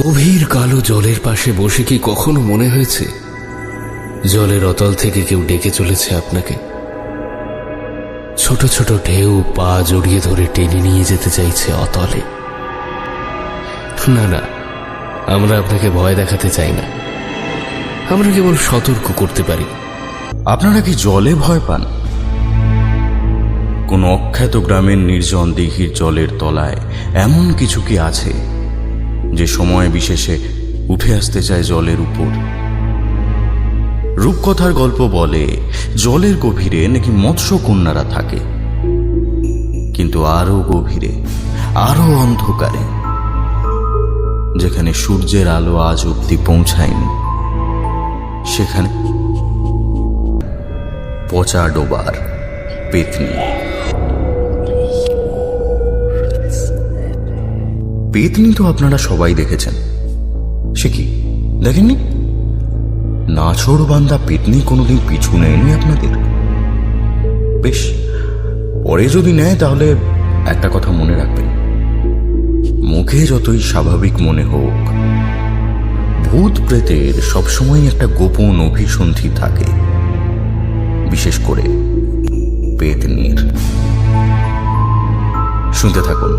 গভীর কালো জলের পাশে বসে কি কখনো মনে হয়েছে জলের অতল থেকে কেউ ডেকে চলেছে আপনাকে? ছোট ছোট ঢেউ পা জড়িয়ে ধরে টেনে নিয়ে যেতে চাইছে অতলে। না না, আমরা আপনাকে ভয় দেখাতে চাই না, আমরা কেবল সতর্ক করতে পারি। আপনারা কি জলে ভয় পান? কোন অখ্যাত গ্রামের নির্জন দিঘির জলের তলায় এমন কিছু কি আছে যে সময় বিশেষে উঠে আসতে চায় জলের উপর? রূপকথার গল্প বলে জলের গভীরে নাকি মৎস্যকন্যারা থাকে, কিন্তু আরো গভীরে, আরো অন্ধকারে, যেখানে সূর্যের আলো আজ অব্দি পৌঁছায়নি, সেখানে পচা ডোবার পেতনি। পেতনি তো আপনারা সবাই দেখেছেন, সে কি দেখেননি? নাছোড় বান্দা পেতনি কোনোদিন পিছু নেয়নি আপনাদের? বেশ, পরে যদি নেয় তাহলে একটা কথা মনে রাখবেন, মুখে যতই স্বাভাবিক মনে হোক, ভূত প্রেতের সবসময় একটা গোপন অভিসন্ধি থাকে, বিশেষ করে পেতনির। শুনতে থাকুন।